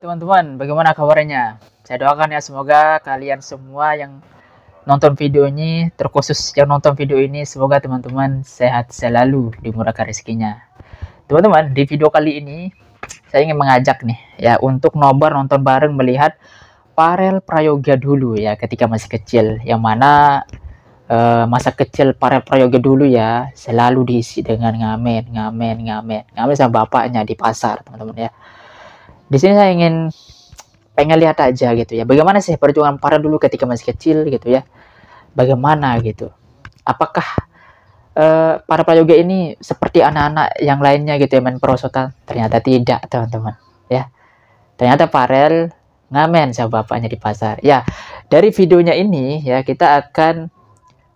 Teman-teman, bagaimana kabarnya? Saya doakan ya semoga kalian semua yang nonton video ini, terkhusus yang nonton video ini, semoga teman-teman sehat selalu, dimurahkan rezekinya. Teman-teman, di video kali ini saya ingin mengajak nih ya untuk nobar nonton bareng melihat Farel Prayoga dulu ya ketika masih kecil, yang mana masa kecil Farel Prayoga dulu ya selalu diisi dengan ngamen sama bapaknya di pasar, teman-teman ya. Di sini saya pengen lihat aja gitu ya, bagaimana sih perjuangan Farel dulu ketika masih kecil gitu ya, bagaimana gitu, apakah para prayoga ini seperti anak-anak yang lainnya gitu ya main perosotan? Ternyata tidak, teman-teman ya. Ternyata Farel ngamen sama bapaknya di pasar ya. Dari videonya ini ya kita akan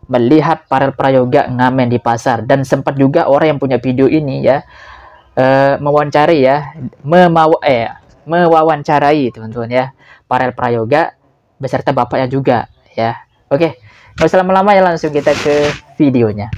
melihat Farel Prayoga ngamen di pasar, dan sempat juga orang yang punya video ini ya mewawancarai ya, mewawancarai teman-teman ya Farel Prayoga beserta bapaknya juga ya. Oke, nggak usah lama-lama ya, langsung kita ke videonya.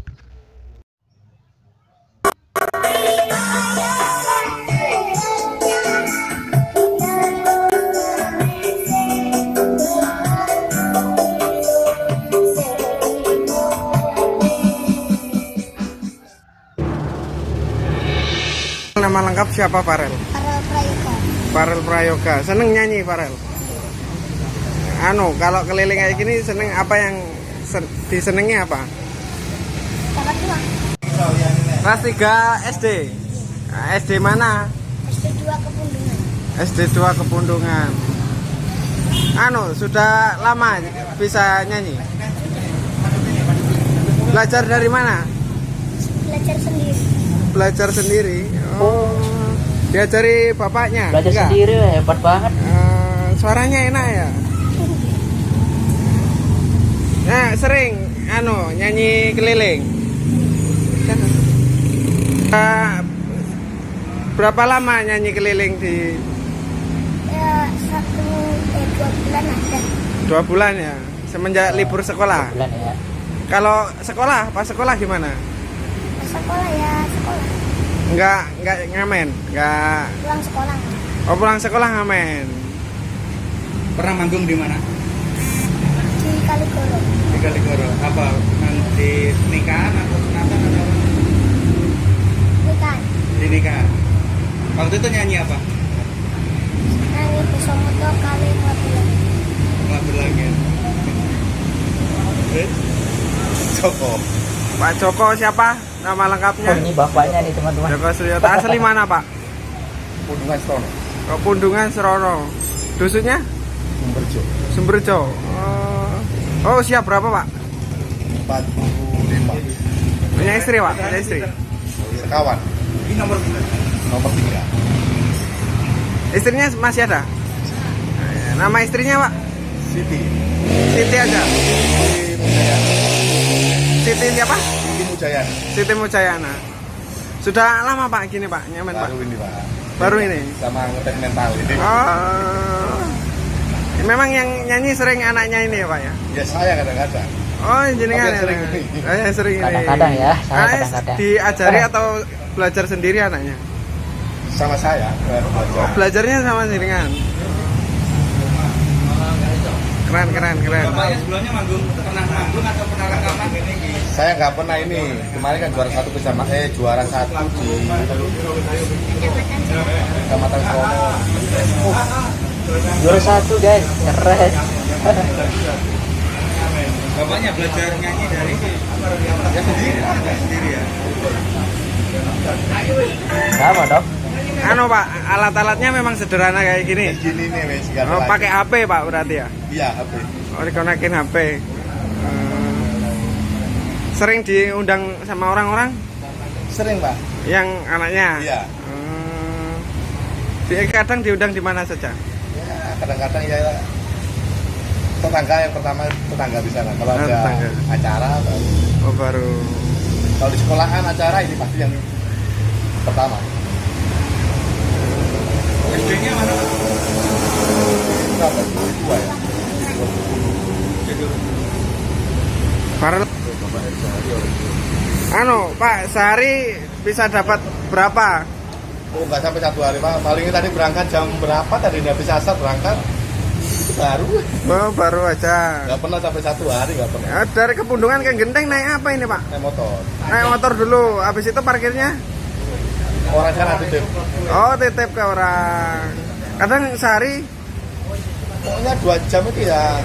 Nama lengkap siapa Farel? Farel Prayoga. Farel Prayoga. Seneng nyanyi Farel? Kalau keliling kayak gini seneng apa, yang disenengi apa? Dapat dua. Kelas 3 SD. SD mana? SD 2 Kepundungan. SD 2 Kepundungan. Sudah lama bisa nyanyi? Belajar dari mana? Belajar sendiri. Belajar sendiri. Oh. Diajari bapaknya? Belajar Enggak? sendiri, hebat banget. Suaranya enak ya. Nah, sering nyanyi keliling. Berapa lama nyanyi keliling di? Ya 2 bulan ada. 2 bulan ya. Semenjak libur sekolah. Bulan ya. Kalau sekolah, pas sekolah gimana? Pas sekolah ya sekolah. Enggak ngamen, enggak. Pulang sekolah. Oh, pulang sekolah ngamen. Pernah manggung di mana? Di Kaligoro. Di Kaligoro. Apa? Di nikahan atau sunatan atau Nikahan. di nikahan? Waktu itu nyanyi apa? Nyanyi Besomoto kali 4 bulan. Lagu lagi. Joko. Pak Joko siapa? Nama lengkapnya? Oh, ini bapaknya nih teman-teman. Joko Suryoto. Asli mana, Pak? Pundungan Stono. Oh, Pundungan Serono. Dusunnya? Sumberjo. Sumberjo. Oh, siap berapa, Pak? 45. Punya istri, Pak? Punya istri. Sekawan. Ini nomor 3. Istrinya masih ada? Nama istrinya, Pak? Siti. Siti aja. Siti Mujayana. Siti siapa? Siti Mujayana. Siti Mujayana. Sudah lama, Pak, gini, Pak, nyamen, Pak? Baru ini, Pak. Baru ini? Sama ngetes mental ini. Oh. Memang yang nyanyi sering anaknya ini ya, Pak ya? Ya saya kadang-kadang. Oh, jenengan Tapi ya? sering ini. Sering ini. Kadang-kadang ya, saya Ah, kadang-kadang. diajari atau belajar sendiri anaknya? Sama saya. Oh, belajarnya sama jenengan. Keren. Bapaknya sebelumnya pernah manggung atau pernah rekaman ini? Saya nggak pernah ini. Kemarin kan juara satu di Kecamatan Serono. Juara 1 guys, keren. Bapaknya belajar nyanyi dari sendiri ya. Sama dong. Pak, alat-alatnya memang sederhana kayak gini. Gini nih, wes. Oh, pakai HP, Pak, berarti ya? Iya, HP. Oh, dikonekin HP. Sering diundang sama orang-orang Sering, Pak. yang anaknya? Iya. Kadang diundang di mana saja? Ya, kadang-kadang ya tetangga yang pertama, tetangga di sana. Kalau ada Tetangga. acara, Oh, baru. kalau di sekolahan acara ini pasti yang pertama. SD-nya mana? Berapa? 2 ya. Farel. Pak, sehari bisa dapat berapa? Oh, nggak sampai 1 hari Pak. Palingnya tadi berangkat jam berapa tadi habis asar berangkat? Itu baru. Oh, baru aja. Nggak pernah sampai 1 hari, nggak pernah. Dari Kepundungan ke Genteng naik apa ini Pak? Naik motor. Naik motor dulu, habis itu parkirnya? Orang sana titip. Oh, titip ke orang. Kadang sehari? Pokoknya 2 jam itu ya.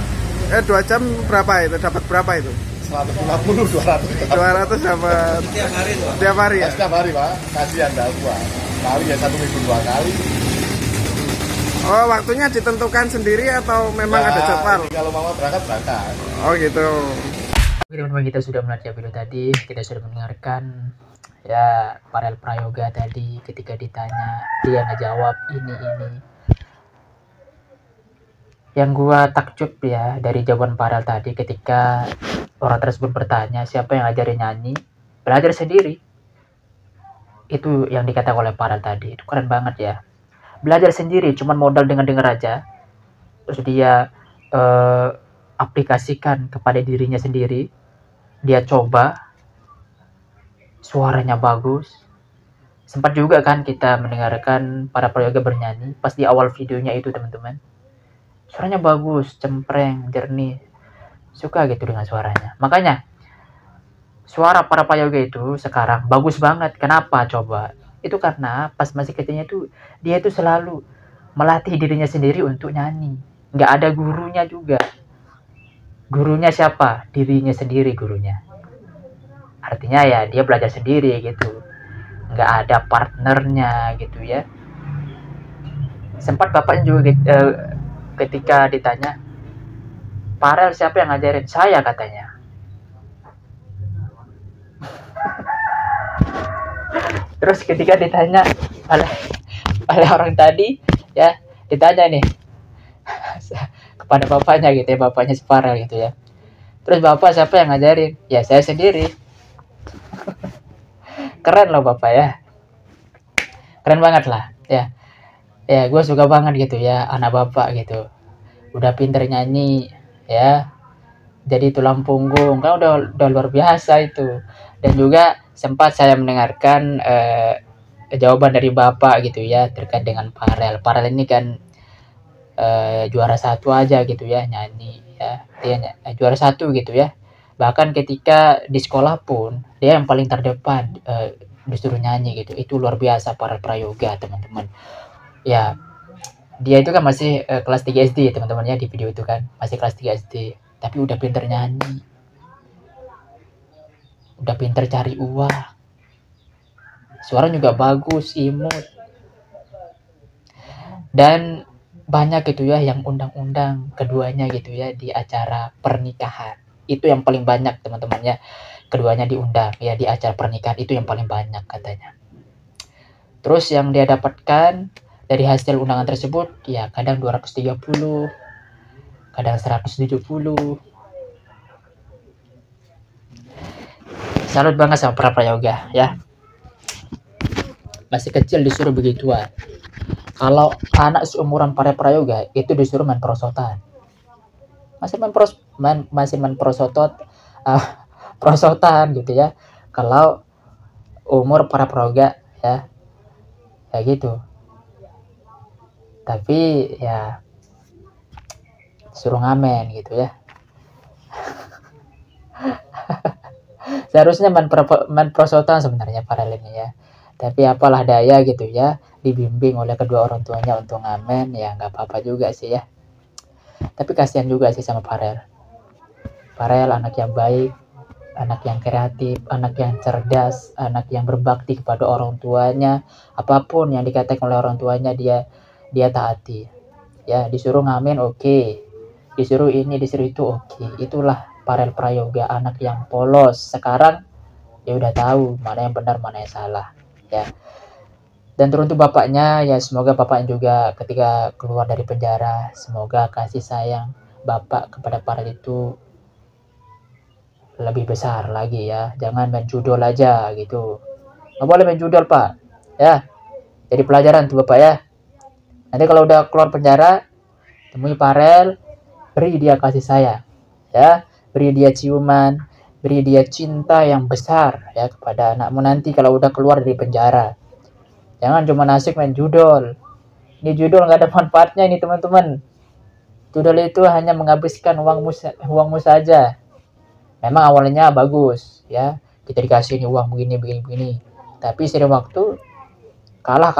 2 jam berapa itu? Dapat berapa itu? 150, 200. 200 dapat. Tiap hari tuh. Tiap hari ya? Setiap hari Pak. Kasihan dah gua. Kali ya 1 minggu 2 kali. Oh, waktunya ditentukan sendiri atau memang Ya, ada jadwal? kalau mama berangkat berangkat. Oh gitu. Oke teman-teman, kita sudah melihat video tadi, kita sudah mendengarkan ya Farel Prayoga tadi ketika ditanya dia ngejawab ini. Yang gua takjub ya dari jawaban Farel tadi ketika orang tersebut bertanya siapa yang ajarin nyanyi, belajar sendiri. Itu yang dikatakan oleh Farel tadi, itu keren banget ya. Belajar sendiri, cuman modal dengar aja, terus dia aplikasikan kepada dirinya sendiri, dia coba, suaranya bagus. Sempat juga kan kita mendengarkan para prayoga bernyanyi pas di awal videonya itu teman-teman, suaranya bagus, cempreng, jernih, suka gitu dengan suaranya. Makanya suara para prayoga itu sekarang bagus banget. Kenapa coba? Itu karena pas masih kecilnya tuh dia itu selalu melatih dirinya sendiri untuk nyanyi. Nggak ada gurunya juga. Gurunya siapa? Dirinya sendiri gurunya. Artinya ya dia belajar sendiri gitu. Nggak ada partnernya gitu ya. Sempat bapaknya juga ketika ditanya, Farel siapa yang ngajarin? Saya katanya. Terus ketika ditanya oleh orang tadi ya, ditanya nih kepada bapaknya gitu ya, bapaknya si Farel gitu ya. Terus bapak siapa yang ngajarin? Ya saya sendiri. Keren loh bapak ya. Keren banget lah ya. Ya gue suka banget gitu ya anak bapak gitu. Udah pinter nyanyi ya. Jadi tulang punggung kan udah luar biasa itu. Dan juga sempat saya mendengarkan jawaban dari bapak gitu ya terkait dengan Farel. Farel ini kan juara 1 aja gitu ya nyanyi ya. Dia juara 1 gitu ya. Bahkan ketika di sekolah pun dia yang paling terdepan disuruh nyanyi gitu. Itu luar biasa Farel Prayoga teman-teman. Ya dia itu kan masih kelas 3 SD teman-teman ya, di video itu kan masih kelas 3 SD. Tapi udah pinter nyanyi. Udah pinter cari uang. Suara juga bagus, imut. Dan banyak gitu ya yang undang-undang keduanya gitu ya di acara pernikahan. Itu yang paling banyak teman-teman ya. Keduanya diundang ya di acara pernikahan, itu yang paling banyak katanya. Terus yang dia dapatkan dari hasil undangan tersebut ya kadang 230, kadang 170. Salut banget sama para prayoga ya. Masih kecil disuruh begituan. Kalau anak seumuran para prayoga itu disuruh main perosotan. Masih main perosotan gitu ya. Kalau umur para prayoga ya kayak gitu. Tapi ya suruh ngamen gitu ya. Seharusnya main perosotan sebenarnya Farel ini ya. Tapi apalah daya gitu ya, dibimbing oleh kedua orang tuanya untuk ngamen ya nggak apa-apa juga sih ya. Tapi kasihan juga sih sama Farel. Farel anak yang baik, anak yang kreatif, anak yang cerdas, anak yang berbakti kepada orang tuanya. Apapun yang dikatakan oleh orang tuanya dia taati. Ya disuruh ngamen oke. Disuruh ini disuruh itu oke. Itulah Farel Prayoga, anak yang polos. Sekarang ya udah tahu mana yang benar mana yang salah ya. Dan teruntuk bapaknya ya, semoga bapaknya juga ketika keluar dari penjara, semoga kasih sayang bapak kepada Farel itu lebih besar lagi ya. Jangan main judol aja gitu, nggak boleh main judol pak ya. Jadi pelajaran tuh bapak ya. Nanti kalau udah keluar penjara temui Farel, beri dia kasih sayang ya. Beri dia ciuman, beri dia cinta yang besar ya kepada anakmu nanti kalau udah keluar dari penjara. Jangan cuma asik main judol. Ini judol nggak ada manfaatnya ini teman-teman. Judol itu hanya menghabiskan uangmu saja. Memang awalnya bagus ya, kita dikasih ini uang begini. Tapi seiring waktu kalah,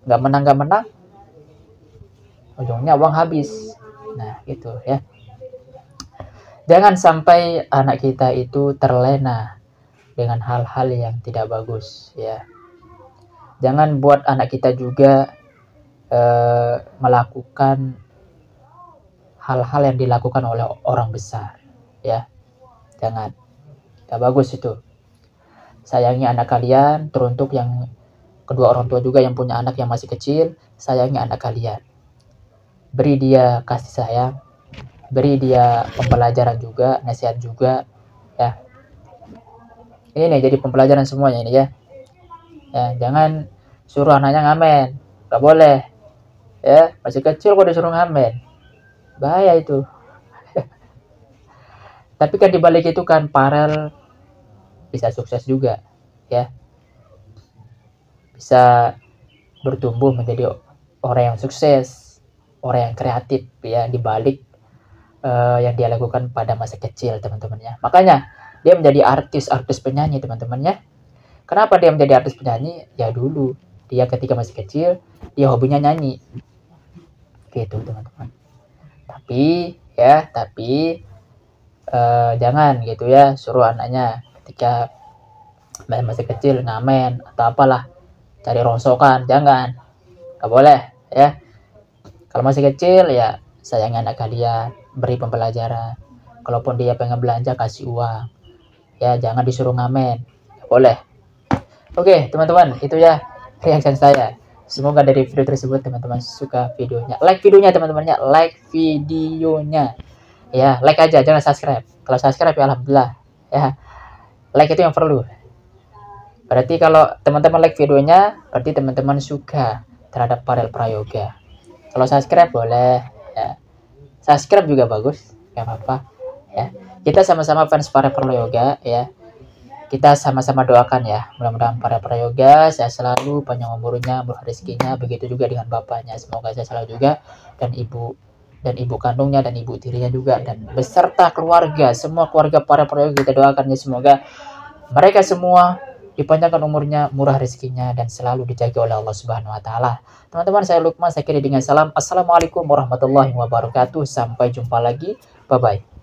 nggak menang, ujungnya uang habis. Nah gitu ya. Jangan sampai anak kita itu terlena dengan hal-hal yang tidak bagus ya. Jangan buat anak kita juga melakukan hal-hal yang dilakukan oleh orang besar ya. Jangan, tidak bagus itu. Sayangi anak kalian, teruntuk yang kedua orang tua juga yang punya anak yang masih kecil, sayangi anak kalian. Beri dia kasih sayang, beri dia pembelajaran juga, nasihat juga ya. Ini nih jadi pembelajaran semuanya ini ya. Ya, jangan suruh anaknya ngamen, nggak boleh ya, masih kecil kok disuruh ngamen, bahaya itu. Tapi kan dibalik itu kan Farel bisa sukses juga ya, bisa bertumbuh menjadi orang yang sukses, orang yang kreatif ya, dibalik yang dia lakukan pada masa kecil teman-temannya. Makanya dia menjadi artis penyanyi teman-temannya. Kenapa dia menjadi artis penyanyi? Ya dulu dia ketika masih kecil dia hobinya nyanyi gitu teman-teman. Tapi jangan gitu ya, suruh anaknya ketika masih kecil ngamen atau apalah, cari rongsokan, jangan, nggak boleh ya. Kalau masih kecil ya sayangi anak kalian, beri pembelajaran. Kalaupun dia pengen belanja kasih uang ya, jangan disuruh ngamen, nggak boleh. Oke teman-teman, itu ya reaction saya. Semoga dari video tersebut teman-teman suka videonya. Like videonya teman-temannya, like videonya ya, like aja, jangan subscribe. Kalau subscribe ya alhamdulillah ya, like itu yang perlu. Berarti kalau teman-teman like videonya, berarti teman-teman suka terhadap Farel Prayoga. Kalau subscribe boleh ya, subscribe juga bagus, gak apa-apa ya. Kita sama-sama fans Farel Prayoga ya, kita sama-sama doakan ya, mudah-mudahan Farel Prayoga sehat selalu, panjang umurnya, murah rezekinya. Begitu juga dengan bapaknya, semoga sehat selalu juga, dan ibu kandungnya dan ibu tirinya juga, dan beserta keluarga, semua keluarga Farel Prayoga kita doakan ya, semoga mereka semua dipanjangkan umurnya, murah rezekinya, dan selalu dijaga oleh Allah Subhanahu wa taala. Teman-teman, saya Lukman, saya kira dengan salam. Assalamualaikum warahmatullahi wabarakatuh. Sampai jumpa lagi. Bye bye.